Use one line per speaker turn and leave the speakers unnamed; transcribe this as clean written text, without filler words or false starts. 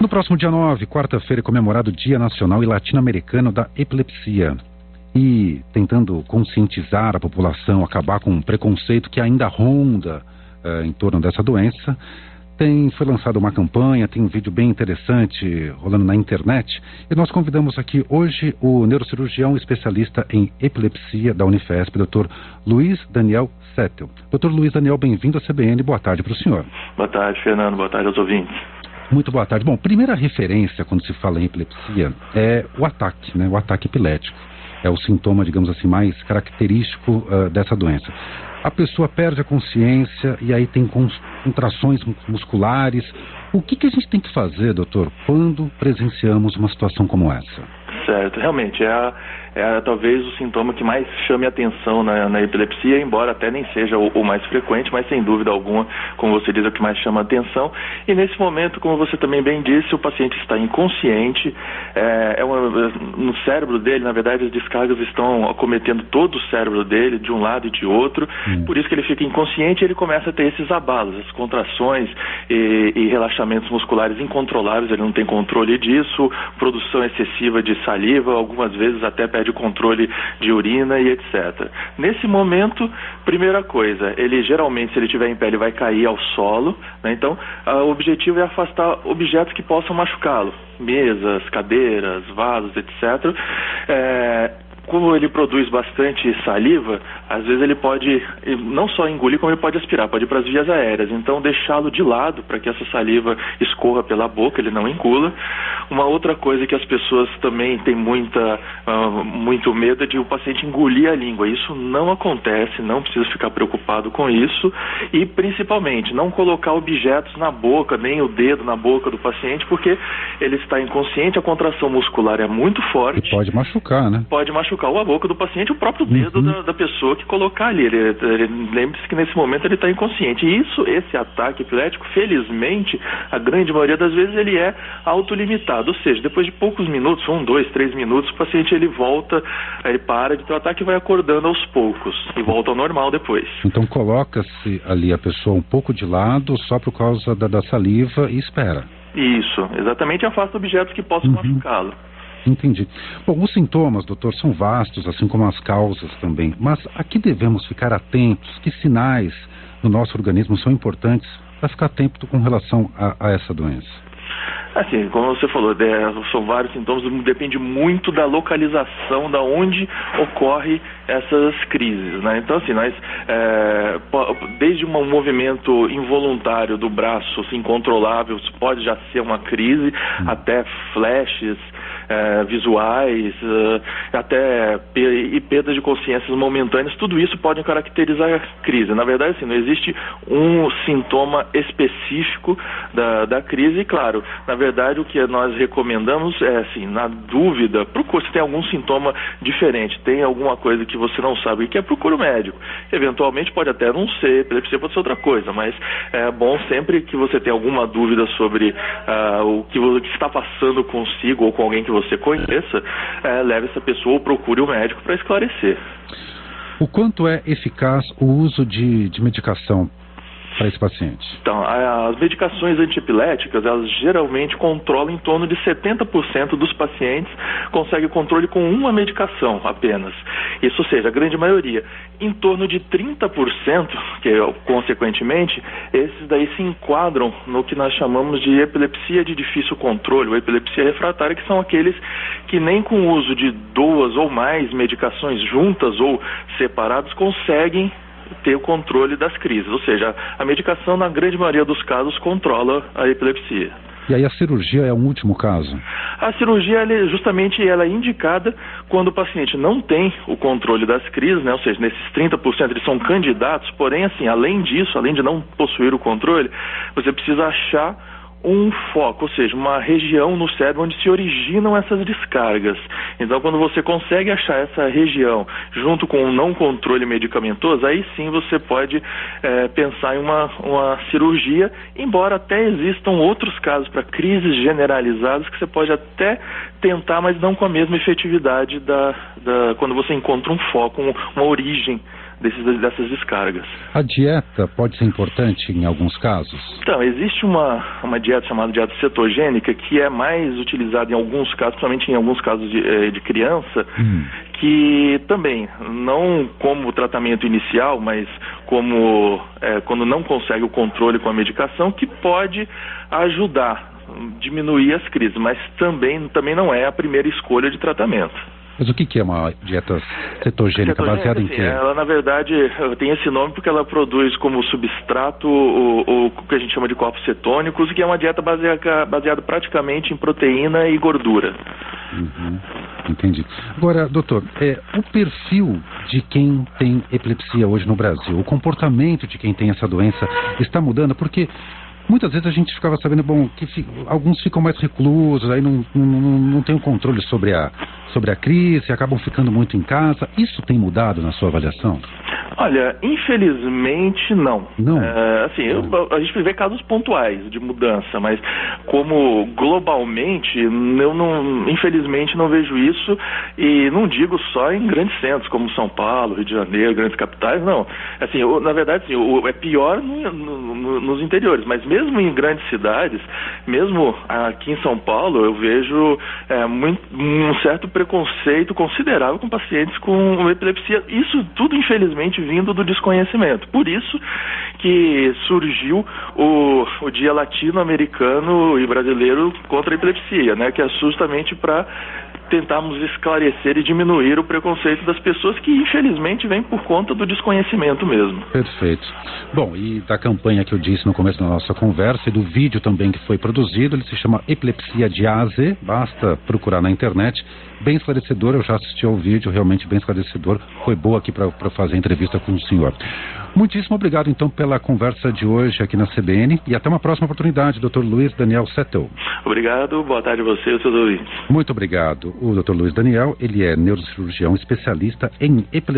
No próximo dia 9, quarta-feira, é comemorado o Dia Nacional e Latino-Americano da Epilepsia. E tentando conscientizar a população, acabar com um preconceito que ainda ronda em torno dessa doença, foi lançada uma campanha, tem um vídeo bem interessante rolando na internet. E nós convidamos aqui hoje o neurocirurgião especialista em epilepsia da Unifesp, Dr. Luiz Daniel Settel. Dr. Luiz Daniel, bem-vindo à CBN. Boa tarde para o senhor.
Boa tarde, Fernando. Boa tarde aos ouvintes.
Muito boa tarde. Bom, primeira referência quando se fala em epilepsia é o ataque, né? O ataque epilético. É o sintoma, digamos assim, mais característico dessa doença. A pessoa perde a consciência e aí tem contrações musculares. O que a gente tem que fazer, doutor, quando presenciamos uma situação como essa?
Certo, realmente é talvez o sintoma que mais chame atenção na epilepsia, embora até nem seja o mais frequente, mas sem dúvida alguma, como você diz, é o que mais chama atenção. E nesse momento, como você também bem disse, o paciente está inconsciente, no cérebro dele, na verdade, as descargas estão acometendo todo o cérebro dele, de um lado e de outro, por isso que ele fica inconsciente e ele começa a ter esses abalos, as contrações e relaxamentos musculares incontroláveis, ele não tem controle disso, produção excessiva de saliva, algumas vezes até perde o controle de urina e etc. Nesse momento, primeira coisa, ele geralmente, se ele estiver em pé, ele vai cair ao solo, né? Então, o objetivo é afastar objetos que possam machucá-lo, mesas, cadeiras, vasos, etc. Como ele produz bastante saliva, às vezes ele pode não só engolir, como ele pode aspirar, pode ir para as vias aéreas. Então, deixá-lo de lado para que essa saliva escorra pela boca, ele não engula. Uma outra coisa que as pessoas também têm muito medo é de o paciente engolir a língua. Isso não acontece, não precisa ficar preocupado com isso. E, principalmente, não colocar objetos na boca, nem o dedo na boca do paciente, porque ele está inconsciente, a contração muscular é muito forte.
E pode machucar, né?
Pode machucar a boca do paciente, o próprio dedo da pessoa que colocar ali. Lembre-se que nesse momento ele está inconsciente. E esse ataque epilético, felizmente, a grande maioria das vezes ele é autolimitado. Ou seja, depois de poucos minutos, 1, 2, 3 minutos, o paciente ele volta, ele para de ter o ataque e vai acordando aos poucos. E volta ao normal depois.
Então coloca-se ali a pessoa um pouco de lado só por causa da saliva e espera.
Isso, exatamente, afasta objetos que possam machucá-lo.
Entendi. Bom, os sintomas, doutor, são vastos, assim como as causas também. Mas a que devemos ficar atentos? Que sinais no nosso organismo são importantes para ficar atento com relação a essa doença?
Assim, como você falou, são vários sintomas, depende muito da localização, da onde ocorre essas crises, né? Então, assim, nós, desde um movimento involuntário do braço, assim, incontrolável, pode já ser uma crise, até flashes visuais, até perdas de consciências momentâneas, tudo isso pode caracterizar a crise. Na verdade, assim, não existe um sintoma específico da crise, e claro, na verdade o que nós recomendamos é, assim, na dúvida, procure se tem algum sintoma diferente, tem alguma coisa que você não sabe o que é, procure o médico. Eventualmente pode até não ser epilepsia, pode ser outra coisa, mas é bom sempre que você tenha alguma dúvida sobre o que está passando consigo ou com alguém que você conheça, leve essa pessoa ou procure o médico para esclarecer.
O quanto é eficaz o uso de medicação para esse paciente? Então,
as medicações antiepiléticas, elas geralmente controlam em torno de 70% dos pacientes, conseguem controle com uma medicação apenas. Isso, ou seja, a grande maioria. Em torno de 30%, que consequentemente, esses daí se enquadram no que nós chamamos de epilepsia de difícil controle, ou epilepsia refratária, que são aqueles que nem com o uso de 2 ou mais medicações juntas ou separadas conseguem ter o controle das crises, ou seja, a medicação na grande maioria dos casos controla a epilepsia.
E aí a cirurgia é um último caso?
A cirurgia, justamente, ela é indicada quando o paciente não tem o controle das crises, né? Ou seja, nesses 30% eles são candidatos, porém, assim, além disso, além de não possuir o controle, você precisa achar um foco, ou seja, uma região no cérebro onde se originam essas descargas. Então, quando você consegue achar essa região junto com o não controle medicamentoso, aí sim você pode pensar em uma cirurgia, embora até existam outros casos para crises generalizadas que você pode até tentar, mas não com a mesma efetividade quando você encontra um foco, uma origem dessas descargas.
A dieta pode ser importante em alguns casos?
Então, existe uma dieta chamada dieta cetogênica que é mais utilizada em alguns casos, principalmente em alguns casos de criança, que também, não como tratamento inicial, mas como quando não consegue o controle com a medicação, que pode ajudar a diminuir as crises, mas também não é a primeira escolha de tratamento.
Mas o que é uma dieta cetogênica baseada em quê?
Ela, na verdade, tem esse nome porque ela produz como substrato o que a gente chama de corpos cetônicos, que é uma dieta baseada praticamente em proteína e gordura.
Entendi. Agora, doutor, o perfil de quem tem epilepsia hoje no Brasil, o comportamento de quem tem essa doença está mudando? Porque muitas vezes a gente ficava sabendo, que alguns ficam mais reclusos, aí não tem o controle sobre a crise, acabam ficando muito em casa. Isso tem mudado na sua avaliação?
Olha, infelizmente não.
Não?
A gente vê casos pontuais de mudança, mas como globalmente, eu infelizmente não vejo isso, e não digo só em grandes centros como São Paulo, Rio de Janeiro, grandes capitais, não. Na verdade, é pior nos interiores, mas mesmo em grandes cidades, mesmo aqui em São Paulo, eu vejo um certo preconceito considerável com pacientes com epilepsia. Isso tudo, infelizmente, vindo do desconhecimento. Por isso que surgiu o Dia Latino-Americano e Brasileiro contra a Epilepsia, né? Que é justamente para tentarmos esclarecer e diminuir o preconceito das pessoas que, infelizmente, vem por conta do desconhecimento mesmo.
Perfeito. Bom, e da campanha que eu disse no começo da nossa conversa e do vídeo também que foi produzido, ele se chama Epilepsia de A a Z, basta procurar na internet. Bem esclarecedor, eu já assisti ao vídeo, realmente bem esclarecedor. Foi boa aqui para fazer a entrevista com o senhor. Muitíssimo obrigado, então, pela conversa de hoje aqui na CBN e até uma próxima oportunidade, Dr. Luiz Daniel Settel.
Obrigado, boa tarde a você e aos seus ouvintes.
Muito obrigado. O Dr. Luiz Daniel, ele é neurocirurgião especialista em epilepsia.